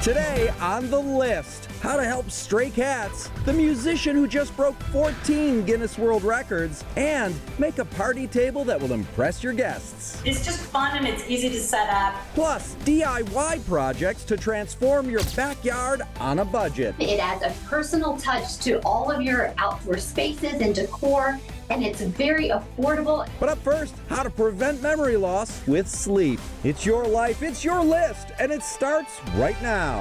Today on the list, how to help stray cats, the musician who just broke 14 Guinness World Records, and make a party table that will impress your guests. It's just fun and it's easy to set up. Plus, DIY projects to transform your backyard on a budget. It adds a personal touch to all of your outdoor spaces and decor, and it's very affordable. But up first, how to prevent memory loss with sleep. It's your life, it's your list, and it starts right now.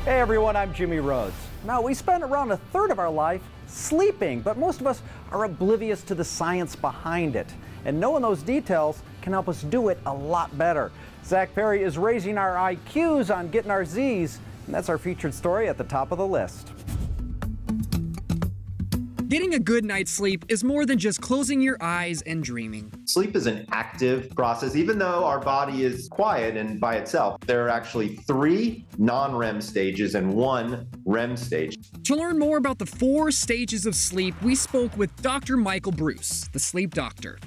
Hey everyone, I'm Jimmy Rhodes. Now, we spend around a third of our life sleeping, but most of us are oblivious to the science behind it. And knowing those details can help us do it a lot better. Zach Perry is raising our IQs on getting our Z's, and that's our featured story at the top of the list. Getting a good night's sleep is more than just closing your eyes and dreaming. Sleep is an active process. Even though our body is quiet and by itself, there are actually 3 non-REM stages and 1 REM stage. To learn more about the 4 stages of sleep, we spoke with Dr. Michael Bruce, the sleep doctor.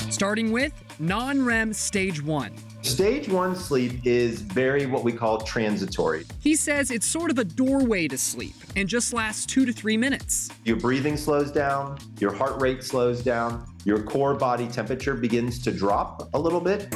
Starting with non-REM stage 1. Stage 1 sleep is very what we call transitory. He says it's sort of a doorway to sleep and just lasts 2 to 3 minutes. Your breathing slows down, your heart rate slows down, your core body temperature begins to drop a little bit.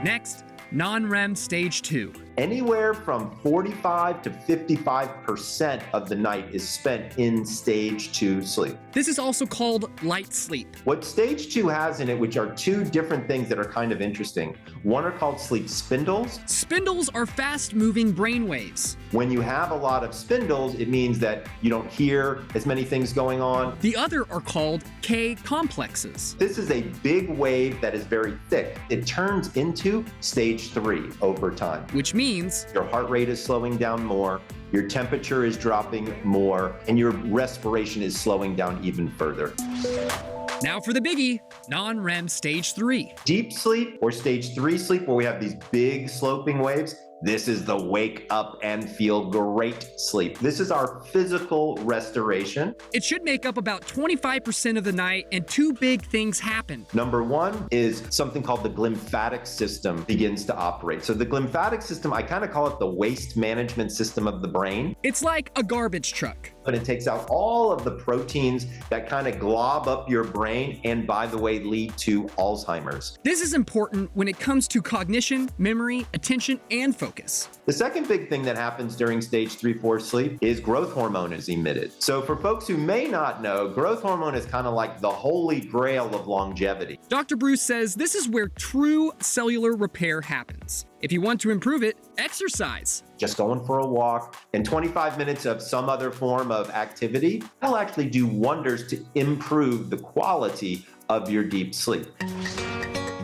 Next, non-REM stage 2. Anywhere from 45 to 55% of the night is spent in stage 2 sleep. This is also called light sleep. What stage 2 has in it, which are 2 different things that are kind of interesting. One are called sleep spindles. Spindles are fast-moving brain waves. When you have a lot of spindles, it means that you don't hear as many things going on. The other are called K complexes. This is a big wave that is very thick. It turns into stage 3 over time. Which means your heart rate is slowing down more, your temperature is dropping more, and your respiration is slowing down even further. Now for the biggie, non-REM stage 3. Deep sleep or stage 3 sleep, where we have these big sloping waves, this is the wake up and feel great sleep. This is our physical restoration. It should make up about 25% of the night, and 2 big things happen. Number 1 is something called the glymphatic system begins to operate. So the glymphatic system, I kind of call it the waste management system of the brain. It's like a garbage truck. But it takes out all of the proteins that kind of glob up your brain and, by the way, lead to Alzheimer's. This is important when it comes to cognition, memory, attention, and focus. The second big thing that happens during stage 3-4 sleep is growth hormone is emitted. So for folks who may not know, growth hormone is kind of like the holy grail of longevity. Dr. Bruce says this is where true cellular repair happens. If you want to improve it, exercise. Just going for a walk and 25 minutes of some other form of activity will actually do wonders to improve the quality of your deep sleep.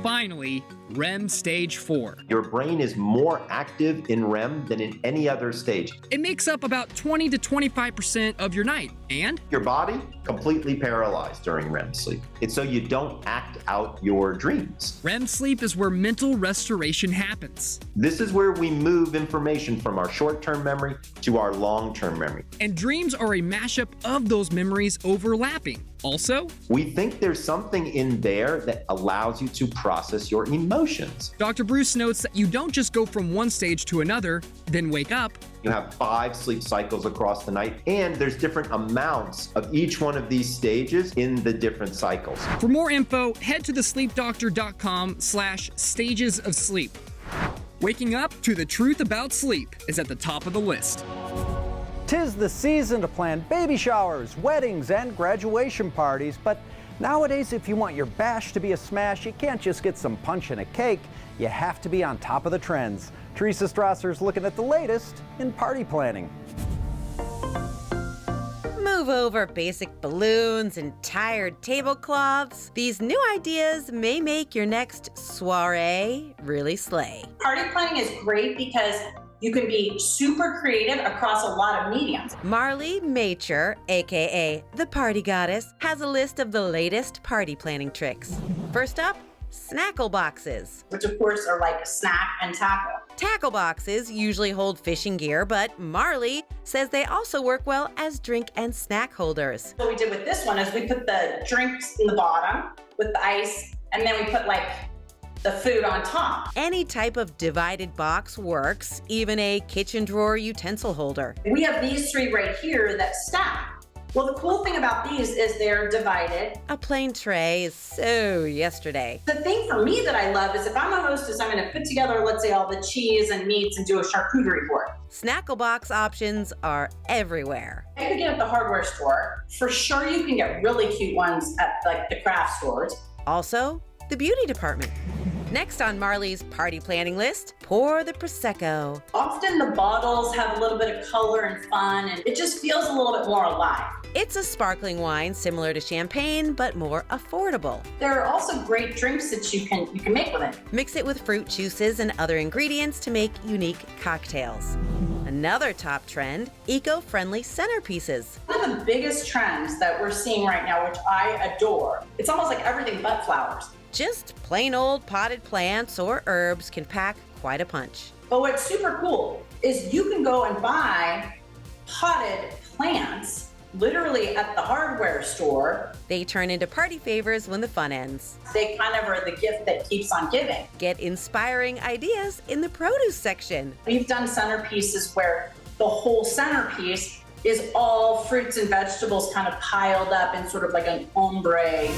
Finally, REM stage 4. Your brain is more active in REM than in any other stage. It makes up about 20 to 25% of your night, and your body completely paralyzed during REM sleep. It's so you don't act out your dreams. REM sleep is where mental restoration happens. This is where we move information from our short-term memory to our long-term memory. And dreams are a mashup of those memories overlapping. Also, we think there's something in there that allows you to process your emotions. Dr. Bruce notes that you don't just go from one stage to another, then wake up. You have 5 sleep cycles across the night, and there's different amounts of each one of these stages in the different cycles. For more info, head to thesleepdoctor.com/stages of sleep. Waking up to the truth about sleep is at the top of the list. 'Tis the season to plan baby showers, weddings, and graduation parties, but nowadays, if you want your bash to be a smash, you can't just get some punch and a cake. You have to be on top of the trends. Teresa Strasser's looking at the latest in party planning. Move over basic balloons and tired tablecloths. These new ideas may make your next soiree really slay. Party planning is great because you can be super creative across a lot of mediums. Marley Macher, aka the Party Goddess, has a list of the latest party planning tricks. First up, snackle boxes. Which of course are like a snack and taco. Tackle boxes usually hold fishing gear, but Marley says they also work well as drink and snack holders. What we did with this one is we put the drinks in the bottom with the ice, and then we put like the food on top. Any type of divided box works, even a kitchen drawer utensil holder. We have these three right here that stack. Well, the cool thing about these is they're divided. A plain tray is so yesterday. The thing for me that I love is if I'm a hostess, I'm going to put together, let's say, all the cheese and meats and do a charcuterie board. Snackle box options are everywhere. You could get at the hardware store. For sure, you can get really cute ones at like the craft stores. Also, the beauty department. Next on Marley's party planning list, pour the Prosecco. Often the bottles have a little bit of color and fun, and it just feels a little bit more alive. It's a sparkling wine similar to champagne, but more affordable. There are also great drinks that you can make with it. Mix it with fruit juices and other ingredients to make unique cocktails. Another top trend, eco-friendly centerpieces. One of the biggest trends that we're seeing right now, which I adore, it's almost like everything but flowers. Just plain old potted plants or herbs can pack quite a punch. But what's super cool is you can go and buy potted plants literally at the hardware store. They turn into party favors when the fun ends. They kind of are the gift that keeps on giving. Get inspiring ideas in the produce section. We've done centerpieces where the whole centerpiece is all fruits and vegetables kind of piled up in sort of like an ombre.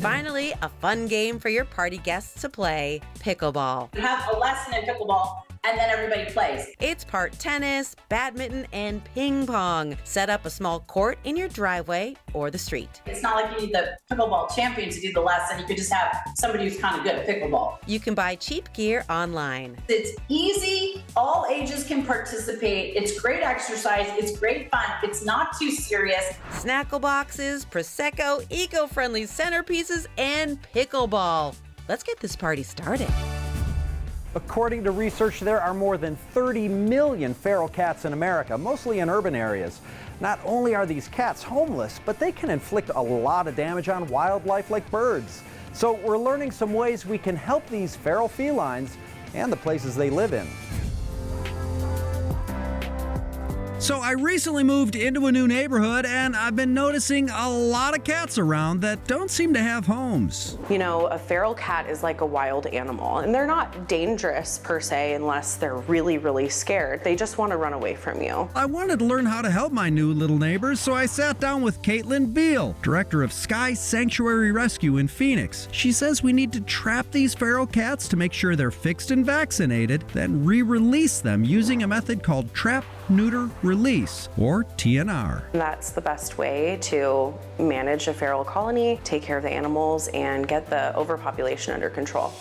Finally, a fun game for your party guests to play, pickleball. You have a lesson in pickleball and then everybody plays. It's part tennis, badminton, and ping pong. Set up a small court in your driveway or the street. It's not like you need the pickleball champion to do the lesson. You could just have somebody who's kind of good at pickleball. You can buy cheap gear online. It's easy. All ages can participate. It's great exercise. It's great fun. It's not too serious. Snackle boxes, Prosecco, eco-friendly centerpieces, and pickleball. Let's get this party started. According to research, there are more than 30 million feral cats in America, mostly in urban areas. Not only are these cats homeless, but they can inflict a lot of damage on wildlife like birds. So we're learning some ways we can help these feral felines and the places they live in. So I recently moved into a new neighborhood and I've been noticing a lot of cats around that don't seem to have homes. You know, a feral cat is like a wild animal, and they're not dangerous per se unless they're really, really scared. They just want to run away from you. I wanted to learn how to help my new little neighbors, so I sat down with Caitlin Beal, director of Sky Sanctuary Rescue in Phoenix. She says we need to trap these feral cats to make sure they're fixed and vaccinated, then re-release them using a method called trap, neuter, release, or TNR. That's the best way to manage a feral colony, take care of the animals, and get the overpopulation under control.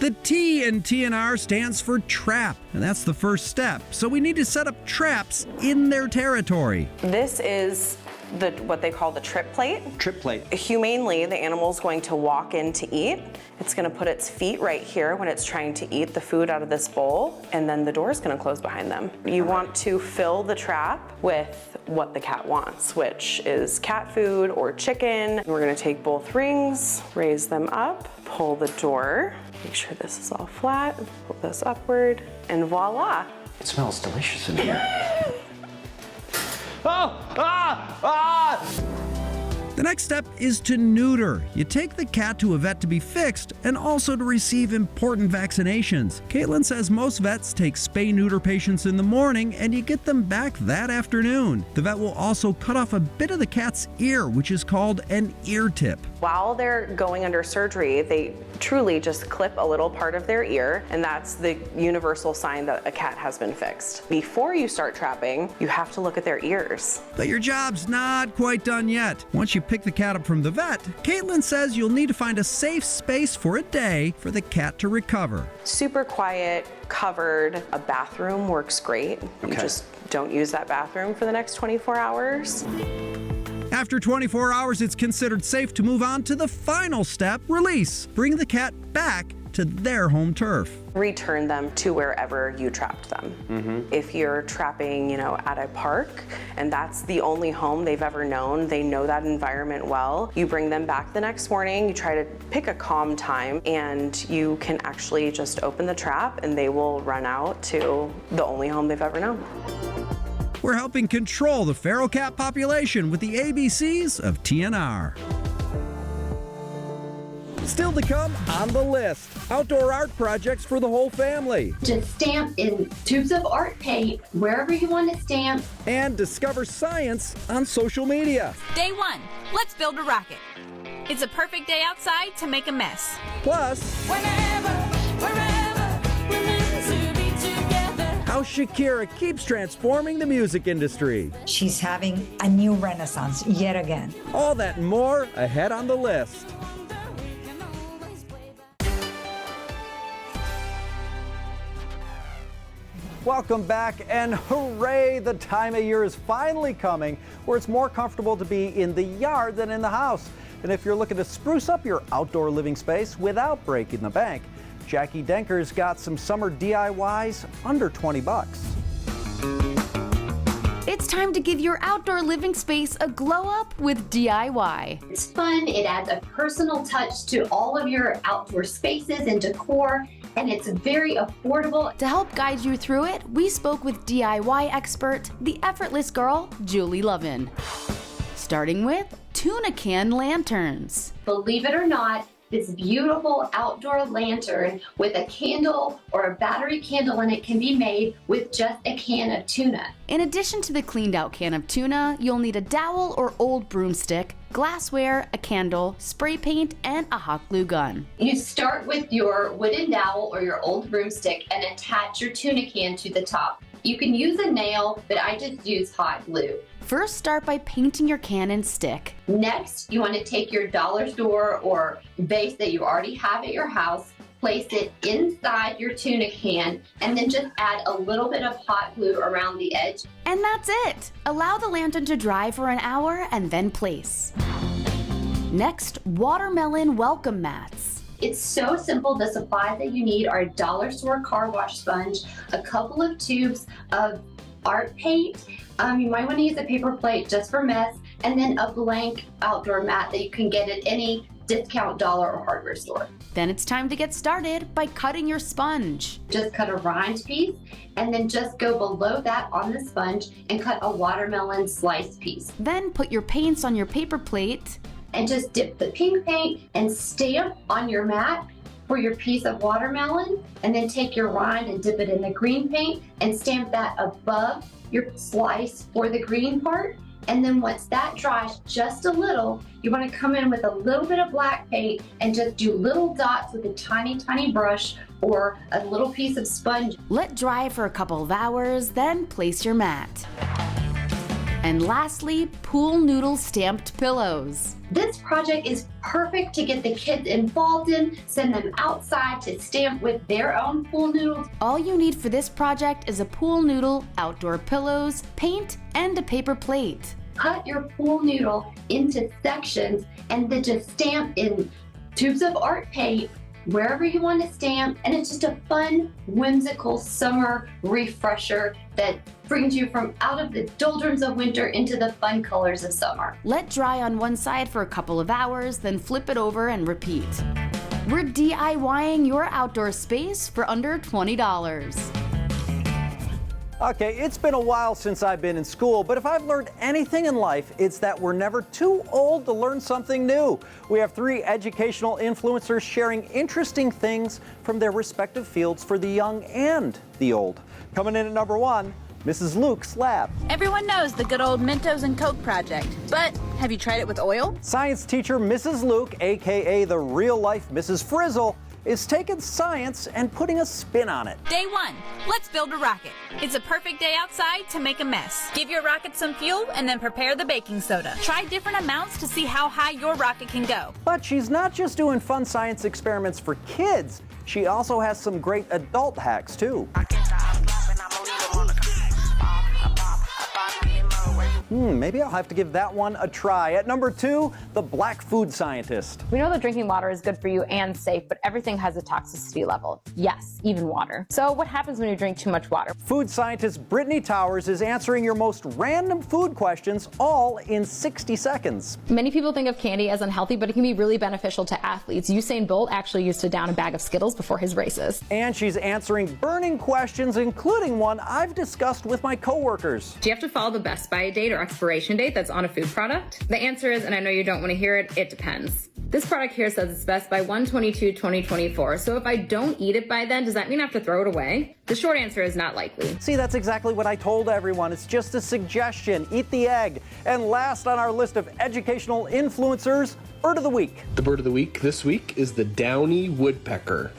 The T in TNR stands for trap, and that's the first step. So we need to set up traps in their territory. This is what they call the trip plate. Trip plate. Humanely, the animal's going to walk in to eat. It's going to put its feet right here when it's trying to eat the food out of this bowl, and then the door is going to close behind them. You want to fill the trap with what the cat wants, which is cat food or chicken. We're going to take both rings, raise them up, pull the door, make sure this is all flat, pull this upward, and voila. It smells delicious in here. Oh! Ah! Ah! The next step is to neuter. You take the cat to a vet to be fixed and also to receive important vaccinations. Caitlin says most vets take spay-neuter patients in the morning and you get them back that afternoon. The vet will also cut off a bit of the cat's ear, which is called an ear tip. While they're going under surgery, they truly just clip a little part of their ear, and that's the universal sign that a cat has been fixed. Before you start trapping, you have to look at their ears. But your job's not quite done yet. Once you pick the cat up from the vet, Caitlin says you'll need to find a safe space for a day for the cat to recover. Super quiet, covered. A bathroom works great. You Okay. just don't use that bathroom for the next 24 hours. After 24 hours, it's considered safe to move on to the final step, release. Bring the cat back to their home turf. Return them to wherever you trapped them. If you're trapping, at a park, and that's the only home they've ever known, they know that environment well, you bring them back the next morning, you try to pick a calm time, and you can actually just open the trap and they will run out to the only home they've ever known. We're helping control the feral cat population with the ABCs of TNR. Still to come on the list, outdoor art projects for the whole family. Just stamp in tubes of art paint wherever you want to stamp. And discover science on social media. Day 1, let's build a rocket. It's a perfect day outside to make a mess. Plus, Whenever, wherever, we're meant to be together. how Shakira keeps transforming the music industry. She's having a new renaissance yet again. All that and more ahead on the list. Welcome back, and hooray, the time of year is finally coming where it's more comfortable to be in the yard than in the house. And if you're looking to spruce up your outdoor living space without breaking the bank, Jackie Denker's got some summer DIYs under 20 bucks. It's time to give your outdoor living space a glow up with DIY. It's fun, it adds a personal touch to all of your outdoor spaces and decor, and it's very affordable. To help guide you through it, we spoke with DIY expert, the effortless girl, Julie Lovin. Starting with tuna can lanterns. Believe it or not, this beautiful outdoor lantern with a candle or a battery candle in it can be made with just a can of tuna. In addition to the cleaned out can of tuna, you'll need a dowel or old broomstick, glassware, a candle, spray paint, and a hot glue gun. You start with your wooden dowel or your old broomstick and attach your tuna can to the top. You can use a nail, but I just use hot glue. First, start by painting your can and stick. Next, you want to take your dollar store or vase that you already have at your house, place it inside your tuna can, and then just add a little bit of hot glue around the edge. And that's it! Allow the lantern to dry for an hour and then place. Next, watermelon welcome mats. It's so simple. The supplies that you need are a dollar store car wash sponge, a couple of tubes of art paint. You might want to use a paper plate just for mess, and then a blank outdoor mat that you can get at any discount dollar or hardware store. Then it's time to get started by cutting your sponge. Just cut a rind piece and then just go below that on the sponge and cut a watermelon slice piece. Then put your paints on your paper plate and just dip the pink paint and stamp on your mat for your piece of watermelon, and then take your rind and dip it in the green paint and stamp that above your slice for the green part. And then once that dries just a little, you want to come in with a little bit of black paint and just do little dots with a tiny, tiny brush or a little piece of sponge. Let dry for a couple of hours, then place your mat. And lastly, pool noodle stamped pillows. This project is perfect to get the kids involved in, send them outside to stamp with their own pool noodles. All you need for this project is a pool noodle, outdoor pillows, paint, and a paper plate. Cut your pool noodle into sections and then just stamp in tubes of art paint wherever you want to stamp, and it's just a fun, whimsical summer refresher that brings you from out of the doldrums of winter into the fun colors of summer. Let dry on one side for a couple of hours, then flip it over and repeat. We're DIYing your outdoor space for under $20. Okay, it's been a while since I've been in school, but if I've learned anything in life, it's that we're never too old to learn something new. We have 3 educational influencers sharing interesting things from their respective fields for the young and the old. Coming in at number 1, Mrs. Luke's Lab. Everyone knows the good old Mentos and Coke project, but have you tried it with oil? Science teacher Mrs. Luke, aka the real-life Mrs. Frizzle, is taking science and putting a spin on it. Day 1, let's build a rocket. It's a perfect day outside to make a mess. Give your rocket some fuel and then prepare the baking soda. Try different amounts to see how high your rocket can go. But she's not just doing fun science experiments for kids. She also has some great adult hacks too. Maybe I'll have to give that one a try. At number 2, the black food scientist. We know that drinking water is good for you and safe, but everything has a toxicity level. Yes, even water. So what happens when you drink too much water? Food scientist Brittany Towers is answering your most random food questions all in 60 seconds. Many people think of candy as unhealthy, but it can be really beneficial to athletes. Usain Bolt actually used to down a bag of Skittles before his races. And she's answering burning questions, including one I've discussed with my coworkers. Do you have to follow the best by date or expiration date that's on a food product? The answer is, and I know you don't want to hear it, it depends. This product here says it's best by 1/22/2024. So if I don't eat it by then, does that mean I have to throw it away? The short answer is not likely. See, that's exactly what I told everyone. It's just a suggestion. Eat the egg. And last on our list of educational influencers, bird of the week. The bird of the week this week is the downy woodpecker.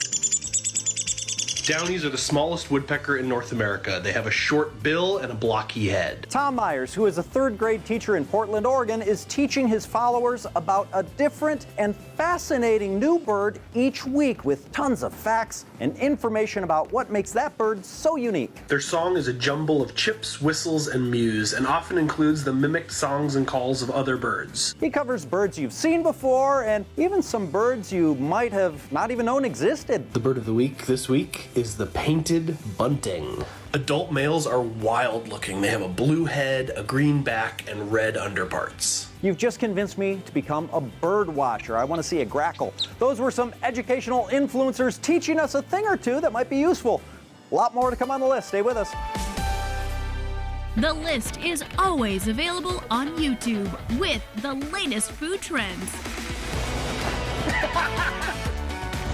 Downies are the smallest woodpecker in North America. They have a short bill and a blocky head. Tom Myers, who is a third grade teacher in Portland, Oregon, is teaching his followers about a different and fascinating new bird each week with tons of facts and information about what makes that bird so unique. Their song is a jumble of chips, whistles, and mews, and often includes the mimicked songs and calls of other birds. He covers birds you've seen before and even some birds you might have not even known existed. The bird of the week this week is the painted bunting. Adult males are wild looking. They have a blue head, a green back, and red underparts. You've just convinced me to become a bird watcher. I want to see a grackle. Those were some educational influencers teaching us a thing or two that might be useful. A lot more to come on the list. Stay with us. The list is always available on YouTube with the latest food trends.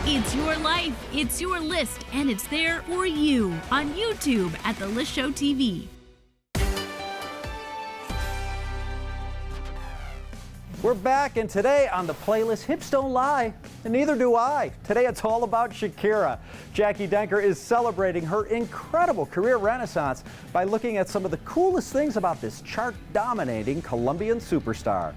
It's your life, it's your list, and it's there for you on YouTube at The List Show TV. We're back, and today on the playlist, hips don't lie, and neither do I. Today it's all about Shakira. Jackie Denker is celebrating her incredible career renaissance by looking at some of the coolest things about this chart-dominating Colombian superstar.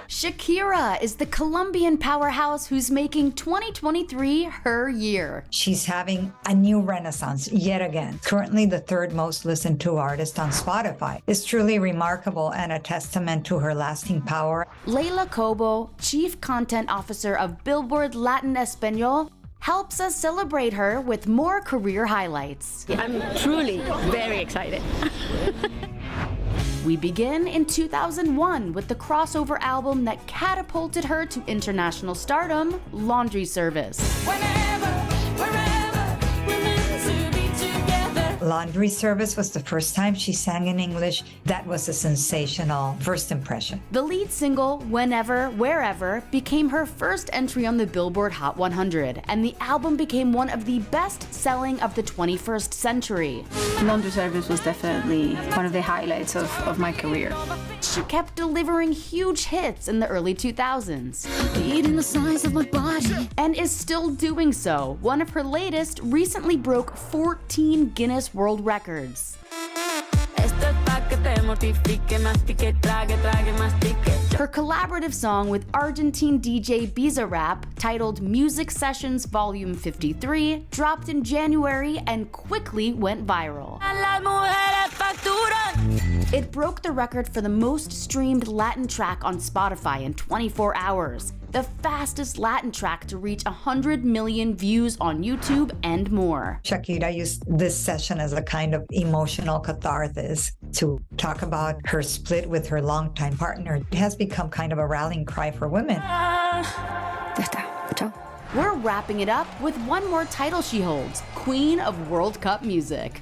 Shakira is the Colombian powerhouse who's making 2023 her year. She's having a new renaissance yet again. Currently the third most listened to artist on Spotify. It's truly remarkable and a testament to her lasting power. Leila Cobo, Chief Content Officer of Billboard Latin Espanol, helps us celebrate her with more career highlights. I'm truly very excited. We begin in 2001 with the crossover album that catapulted her to international stardom, Laundry Service. Laundry Service was the first time she sang in English. That was a sensational first impression. The lead single, Whenever, Wherever, became her first entry on the Billboard Hot 100, and the album became one of the best-selling of the 21st century. Laundry Service was definitely one of the highlights of my career. She kept delivering huge hits in the early 2000s. Eating the size of my body. And is still doing so. One of her latest recently broke 14 Guinness World Records. Her collaborative song with Argentine DJ Bizarrap, titled Music Sessions Volume 53, dropped in January and quickly went viral. It broke the record for the most streamed Latin track on Spotify in 24 hours, the fastest Latin track to reach 100 million views on YouTube and more. Shakira used this session as a kind of emotional catharsis to talk about her split with her longtime partner. It has become kind of a rallying cry for women. We're wrapping it up with one more title she holds, Queen of World Cup Music.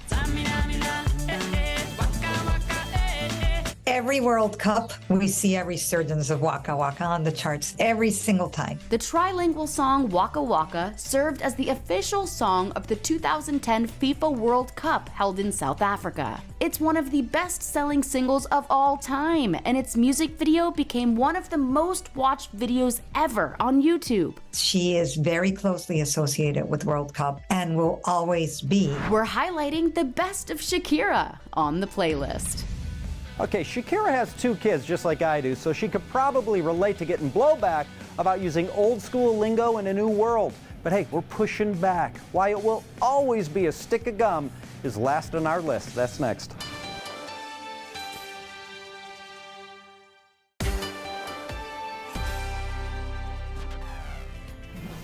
Every World Cup, we see a resurgence of Waka Waka on the charts every single time. The trilingual song Waka Waka served as the official song of the 2010 FIFA World Cup held in South Africa. It's one of the best-selling singles of all time, and its music video became one of the most watched videos ever on YouTube. She is very closely associated with World Cup and will always be. We're highlighting the best of Shakira on the playlist. Okay, Shakira has 2 kids just like I do, so she could probably relate to getting blowback about using old school lingo in a new world. But hey, we're pushing back. Why it will always be a stick of gum is last on our list. That's next.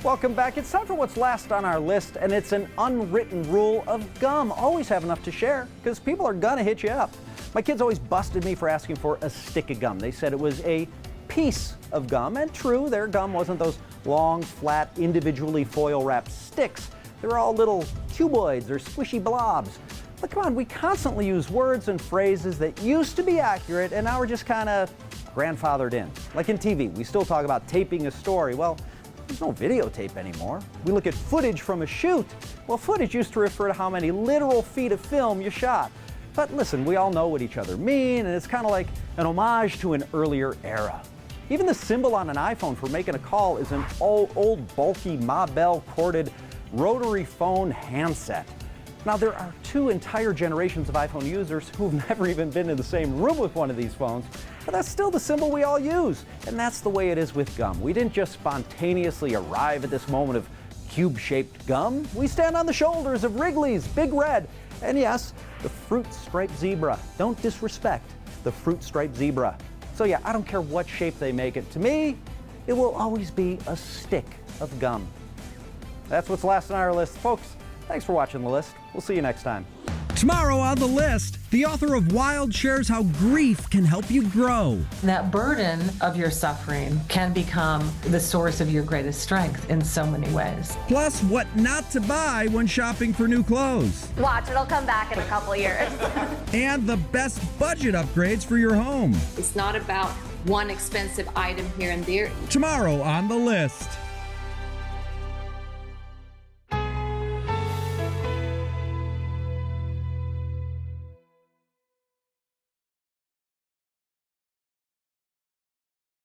Welcome back. It's time for what's last on our list, and it's an unwritten rule of gum. Always have enough to share, because people are gonna hit you up. My kids always busted me for asking for a stick of gum. They said it was a piece of gum, and true, their gum wasn't those long, flat, individually foil-wrapped sticks. They were all little cuboids or squishy blobs. But come on, we constantly use words and phrases that used to be accurate, and now we're just kind of grandfathered in. Like in TV, we still talk about taping a story. Well, there's no videotape anymore. We look at footage from a shoot. Well, footage used to refer to how many literal feet of film you shot. But listen, we all know what each other mean, and it's kind of like an homage to an earlier era. Even the symbol on an iPhone for making a call is an old bulky Ma Bell corded rotary phone handset. Now, there are 2 entire generations of iPhone users who've never even been in the same room with one of these phones, but that's still the symbol we all use. And that's the way it is with gum. We didn't just spontaneously arrive at this moment of cube-shaped gum. We stand on the shoulders of Wrigley's, Big Red, and yes, the fruit-striped zebra. Don't disrespect the fruit-striped zebra. So yeah, I don't care what shape they make it. To me, it will always be a stick of gum. That's what's last on our list. Folks, thanks for watching The List. We'll see you next time. Tomorrow on The List, the author of Wild shares how grief can help you grow. That burden of your suffering can become the source of your greatest strength in so many ways. Plus, what not to buy when shopping for new clothes. Watch, it'll come back in a couple years. And the best budget upgrades for your home. It's not about one expensive item here and there. Tomorrow on The List.